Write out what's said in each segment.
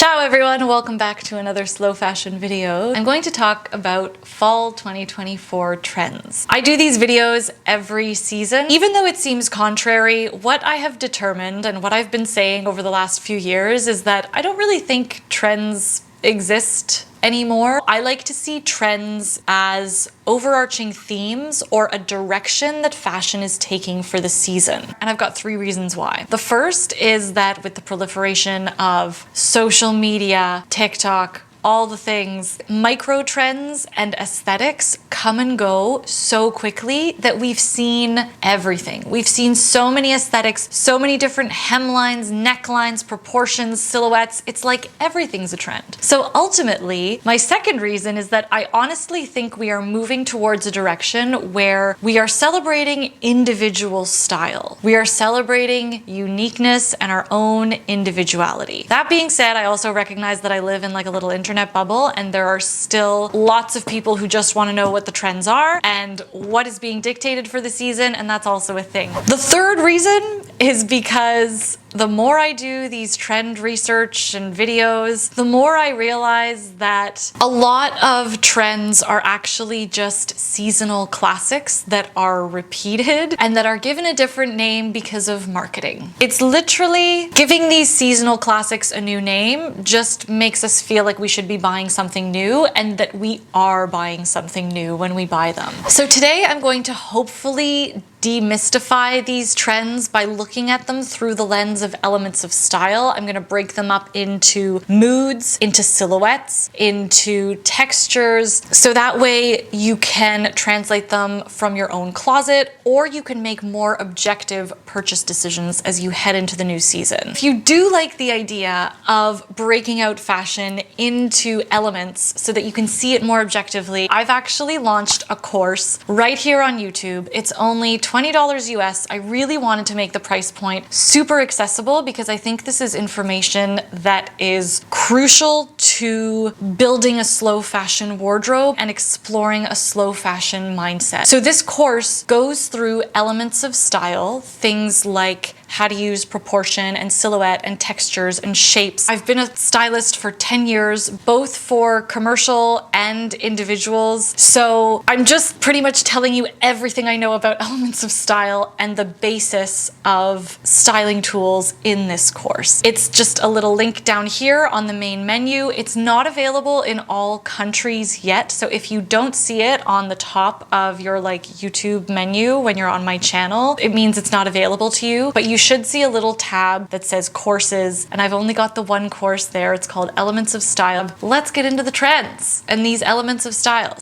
Ciao everyone, welcome back to another slow fashion video. I'm going to talk about fall 2024 trends. I do these videos every season. Even though it seems contrary, what I have determined and what I've been saying over the last few years is that I don't really think trends exist anymore. I like to see trends as overarching themes or a direction that fashion is taking for the season. And I've got three reasons why. The first is that with the proliferation of social media, TikTok, all the things, micro trends and aesthetics come and go so quickly that we've seen everything. We've seen so many aesthetics, so many different hemlines, necklines, proportions, silhouettes. It's like everything's a trend. So ultimately, my second reason is that I honestly think we are moving towards a direction where we are celebrating individual style. We are celebrating uniqueness and our own individuality. That being said, I also recognize that I live in like a little internet bubble and there are still lots of people who just want to know what the trends are and what is being dictated for the season, and that's also a thing. The third reason is because the more I do these trend research and videos, the more I realize that a lot of trends are actually just seasonal classics that are repeated and that are given a different name because of marketing. It's literally giving these seasonal classics a new name just makes us feel like we should be buying something new and that we are buying something new when we buy them. So today I'm going to hopefully demystify these trends by looking at them through the lens of elements of style. I'm going to break them up into moods, into silhouettes, into textures, so that way you can translate them from your own closet, or you can make more objective purchase decisions as you head into the new season. If you do like the idea of breaking out fashion into elements so that you can see it more objectively, I've actually launched a course right here on YouTube. It's only $20 US. I really wanted to make the price point super accessible because I think this is information that is crucial to building a slow fashion wardrobe and exploring a slow fashion mindset. So this course goes through elements of style, things like how to use proportion and silhouette and textures and shapes. I've been a stylist for 10 years, both for commercial and individuals. So I'm just pretty much telling you everything I know about elements of style and the basis of styling tools in this course. It's just a little link down here on the main menu. It's not available in all countries yet. So if you don't see it on the top of your like YouTube menu when you're on my channel, it means it's not available to you, but you should see a little tab that says courses, and I've only got the one course there. It's called Elements of Style. Let's get into the trends and these elements of style.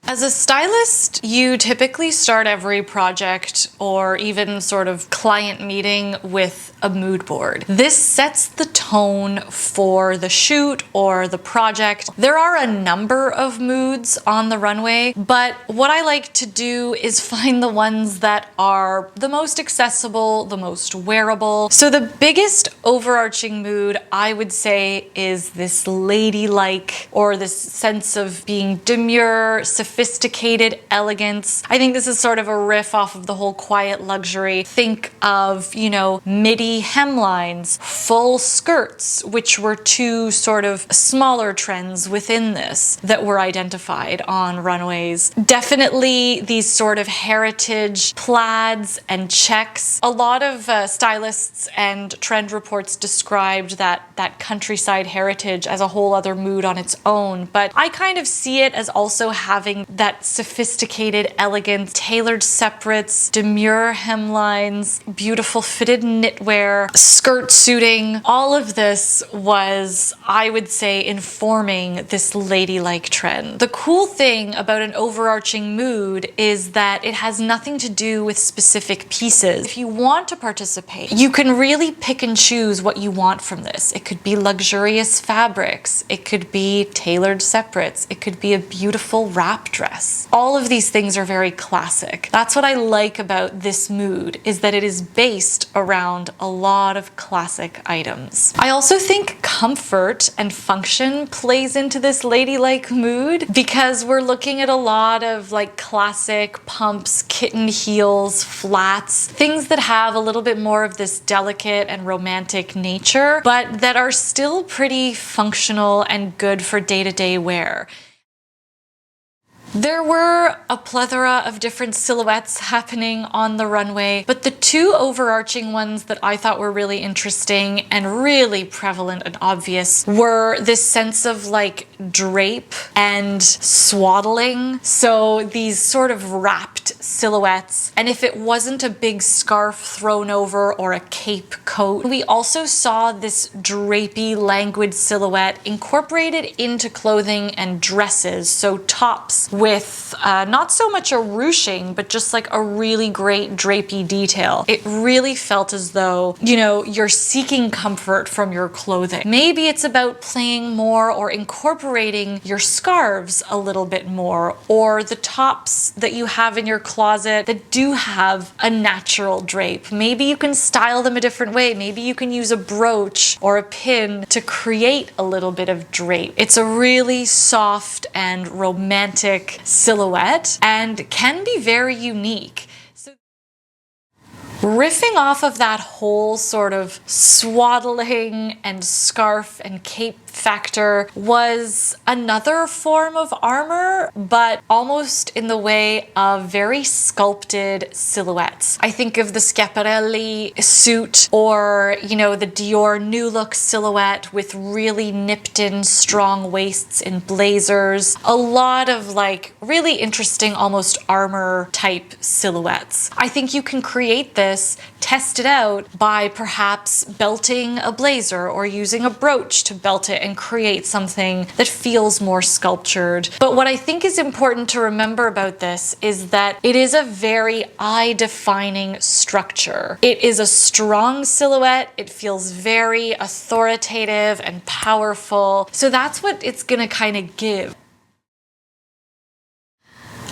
As a stylist, you typically start every project or even sort of client meeting with a mood board. This sets the tone for the shoot or the project. There are a number of moods on the runway, but what I like to do is find the ones that are the most accessible, the most wearable. So the biggest overarching mood, I would say, is this ladylike, or this sense of being demure, sophisticated elegance. I think this is sort of a riff off of the whole quiet luxury. Think of, you know, midi hemlines, full skirts, which were two sort of smaller trends within this that were identified on runways. Definitely these sort of heritage plaids and checks. A lot of stylists and trend reports described that countryside heritage as a whole other mood on its own, but I kind of see it as also having that sophisticated elegance, tailored separates, demure hemlines, beautiful fitted knitwear, skirt suiting. All of this was, I would say, informing this ladylike trend. The cool thing about an overarching mood is that it has nothing to do with specific pieces. If you want to participate, you can really pick and choose what you want from this. It could be luxurious fabrics, it could be tailored separates, it could be a beautiful wrap dress. All of these things are very classic. That's what I like about this mood, is that it is based around a lot of classic items. I also think comfort and function plays into this ladylike mood because we're looking at a lot of like classic pumps, kitten heels, flats, things that have a little bit more of this delicate and romantic nature, but that are still pretty functional and good for day-to-day wear. There were a plethora of different silhouettes happening on the runway, but the two overarching ones that I thought were really interesting and really prevalent and obvious were this sense of like drape and swaddling. So these sort of wrapped silhouettes. And if it wasn't a big scarf thrown over or a cape coat, we also saw this drapey, languid silhouette incorporated into clothing and dresses. So tops with not so much a ruching, but just like a really great drapey detail. It really felt as though, you know, you're seeking comfort from your clothing. Maybe it's about playing more or incorporating your scarves a little bit more, or the tops that you have in your closet that do have a natural drape. Maybe you can style them a different way. Maybe you can use a brooch or a pin to create a little bit of drape. It's a really soft and romantic silhouette and can be very unique. So riffing off of that whole sort of swaddling and scarf and cape factor was another form of armor, but almost in the way of very sculpted silhouettes. I think of the Schiaparelli suit or, you know, the Dior New Look silhouette with really nipped in strong waists in blazers. A lot of like really interesting, almost armor type silhouettes. I think you can create this, test it out by perhaps belting a blazer or using a brooch to belt it and create something that feels more sculptured. But what I think is important to remember about this is that it is a very eye-defining structure. It is a strong silhouette. It feels very authoritative and powerful. So that's what it's gonna kind of give.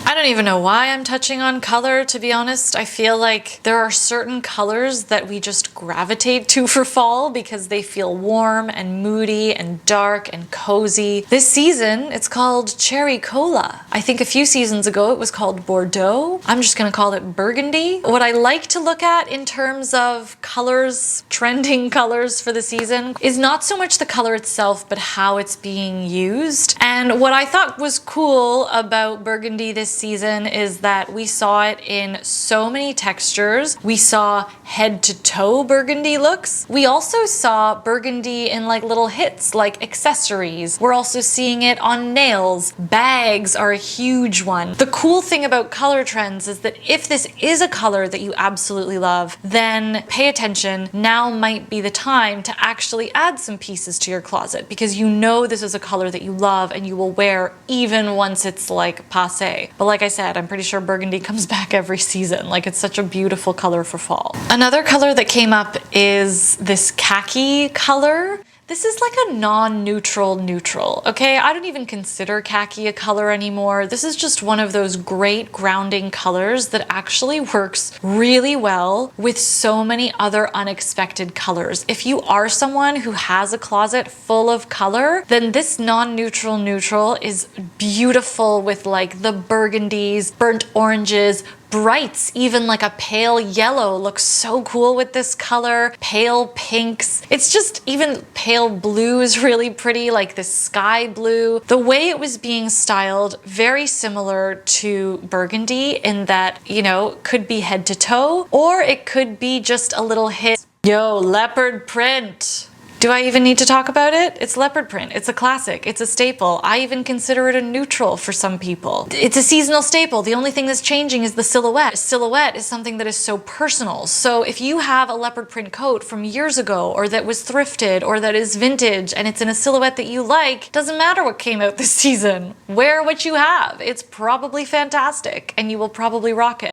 I don't even know why I'm touching on color, to be honest. I feel like there are certain colors that we just gravitate to for fall because they feel warm and moody and dark and cozy. This season, it's called Cherry Cola. I think a few seasons ago it was called Bordeaux. I'm just gonna call it Burgundy. What I like to look at in terms of colors, trending colors for the season, is not so much the color itself, but how it's being used. And what I thought was cool about Burgundy this season is that we saw it in so many textures. We saw head to toe burgundy looks. We also saw burgundy in like little hits like accessories. We're also seeing it on nails. Bags are a huge one. The cool thing about color trends is that if this is a color that you absolutely love, then pay attention. Now might be the time to actually add some pieces to your closet because you know this is a color that you love and you will wear even once it's like passé. But like I said, I'm pretty sure burgundy comes back every season. Like, it's such a beautiful color for fall. Another color that came up is this khaki color. This is like a non-neutral neutral, okay? I don't even consider khaki a color anymore. This is just one of those great grounding colors that actually works really well with so many other unexpected colors. If you are someone who has a closet full of color, then this non-neutral neutral is beautiful with like the burgundies, burnt oranges, brights, even like a pale yellow looks so cool with this color, pale pinks. It's just even pale blue is really pretty, like this sky blue. The way it was being styled, very similar to burgundy in that, you know, could be head to toe, or it could be just a little hit. Yo, leopard print. Do I even need to talk about it? It's leopard print. It's a classic. It's a staple. I even consider it a neutral for some people. It's a seasonal staple. The only thing that's changing is the silhouette. Silhouette is something that is so personal. So if you have a leopard print coat from years ago, or that was thrifted, or that is vintage, and it's in a silhouette that you like, doesn't matter what came out this season. Wear what you have. It's probably fantastic, and you will probably rock it.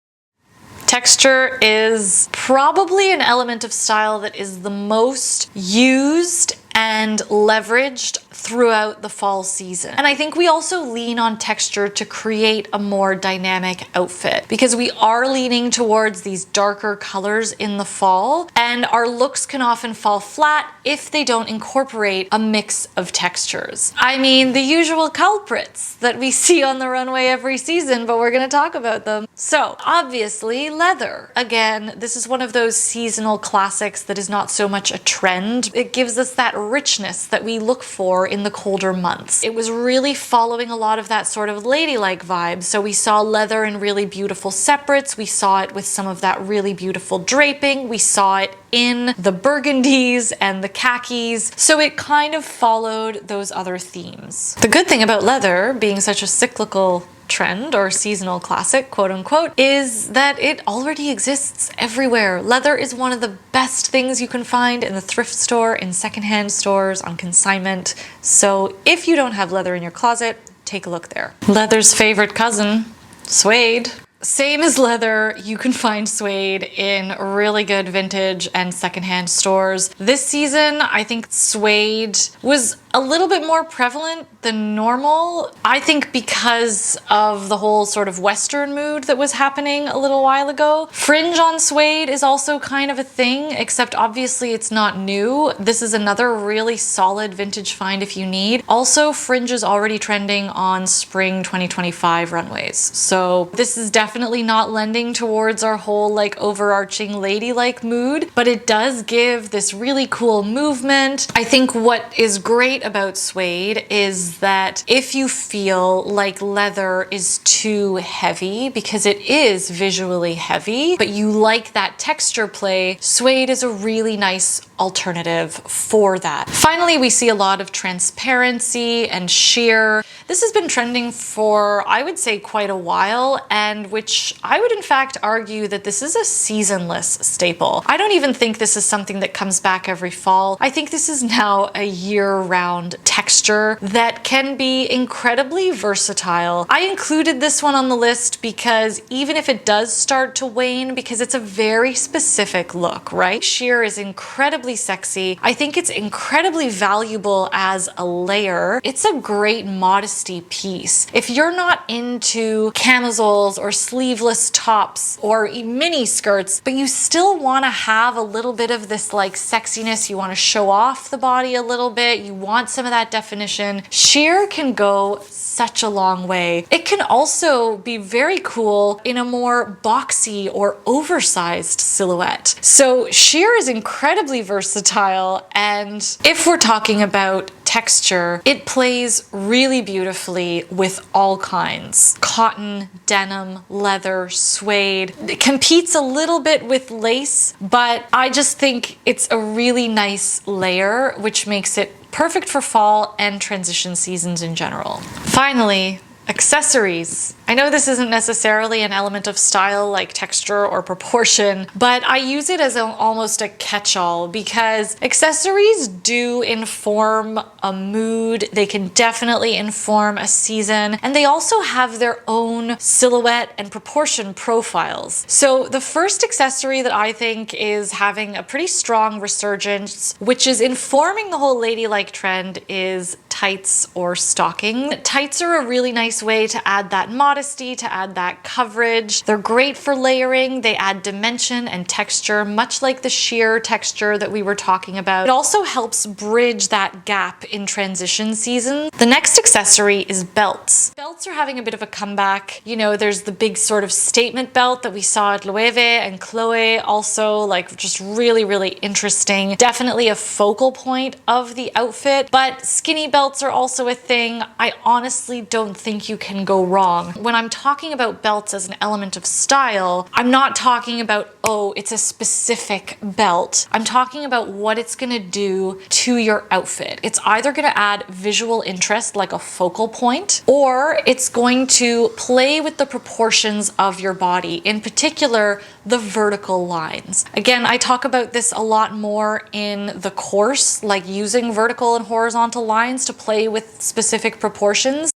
Texture is probably an element of style that is the most used and leveraged throughout the fall season. And I think we also lean on texture to create a more dynamic outfit because we are leaning towards these darker colors in the fall, and our looks can often fall flat if they don't incorporate a mix of textures. I mean, the usual culprits that we see on the runway every season, but we're gonna talk about them. So, obviously, leather. Again, this is one of those seasonal classics that is not so much a trend. It gives us that richness that we look for in the colder months. It was really following a lot of that sort of ladylike vibe. So we saw leather in really beautiful separates. We saw it with some of that really beautiful draping. We saw it in the burgundies and the khakis. So it kind of followed those other themes. The good thing about leather being such a cyclical trend or seasonal classic, quote unquote, is that it already exists everywhere. Leather is one of the best things you can find in the thrift store, in secondhand stores, on consignment. So if you don't have leather in your closet, take a look there. Leather's favorite cousin, suede. Same as leather, you can find suede in really good vintage and secondhand stores. This season, I think suede was a little bit more prevalent than normal. I think because of the whole sort of Western mood that was happening a little while ago. Fringe on suede is also kind of a thing, except obviously it's not new. This is another really solid vintage find if you need. Also, fringe is already trending on spring 2025 runways. So this is definitely not lending towards our whole like overarching ladylike mood, but it does give this really cool movement. I think what is great about suede is that if you feel like leather is too heavy, because it is visually heavy, but you like that texture play, suede is a really nice alternative for that. Finally, we see a lot of transparency and sheer. This has been trending for, I would say, quite a while, and which I would in fact argue that this is a seasonless staple. I don't even think this is something that comes back every fall. I think this is now a year-round texture that can be incredibly versatile. I included this one on the list because even if it does start to wane, because it's a very specific look, right? Sheer is incredibly sexy. I think it's incredibly valuable as a layer. It's a great modesty piece. If you're not into camisoles or sleeveless tops or mini skirts, but you still want to have a little bit of this like sexiness, you want to show off the body a little bit, you want some of that definition, sheer can go such a long way. It can also be very cool in a more boxy or oversized silhouette. So sheer is incredibly versatile, and if we're talking about texture, it plays really beautifully with all kinds. Cotton, denim, leather, suede. It competes a little bit with lace, but I just think it's a really nice layer, which makes it perfect for fall and transition seasons in general. Finally, accessories. I know this isn't necessarily an element of style like texture or proportion, but I use it as almost a catch-all because accessories do inform a mood. They can definitely inform a season, and they also have their own silhouette and proportion profiles. So the first accessory that I think is having a pretty strong resurgence, which is informing the whole ladylike trend, is tights or stocking. Tights are a really nice way to add that modesty, to add that coverage. They're great for layering. They add dimension and texture, much like the sheer texture that we were talking about. It also helps bridge that gap in transition seasons. The next accessory is belts. Belts are having a bit of a comeback. You know, there's the big sort of statement belt that we saw at Loewe and Chloe, also like just really, really interesting. Definitely a focal point of the outfit, but skinny belts are also a thing. I honestly don't think you can go wrong. When I'm talking about belts as an element of style, I'm not talking about, oh, it's a specific belt. I'm talking about what it's gonna do to your outfit. It's either gonna add visual interest like a focal point, or it's going to play with the proportions of your body, in particular, the vertical lines. Again, I talk about this a lot more in the course, like using vertical and horizontal lines to play with specific proportions.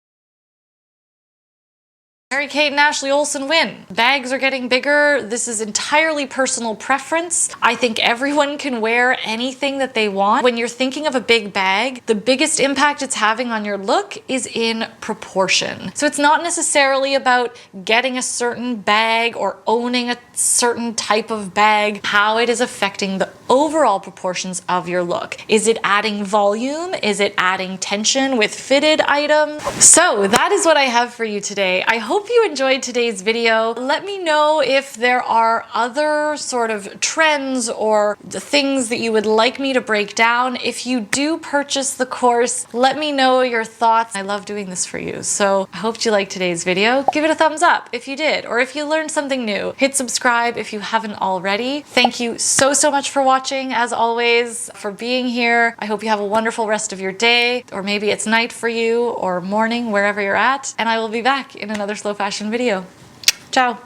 Mary-Kate and Ashley Olsen win. Bags are getting bigger. This is entirely personal preference. I think everyone can wear anything that they want. When you're thinking of a big bag, the biggest impact it's having on your look is in proportion. So it's not necessarily about getting a certain bag or owning a certain type of bag, how it is affecting the overall proportions of your look. Is it adding volume? Is it adding tension with fitted items? So that is what I have for you today. I hope you enjoyed today's video. Let me know if there are other sort of trends or the things that you would like me to break down. If you do purchase the course, let me know your thoughts. I love doing this for you. So I hope you liked today's video. Give it a thumbs up if you did, or if you learned something new. Hit subscribe if you haven't already. Thank you so much for watching, as always, for being here. I hope you have a wonderful rest of your day, or maybe it's night for you, or morning, wherever you're at. And I will be back in another slow fashion video. Ciao.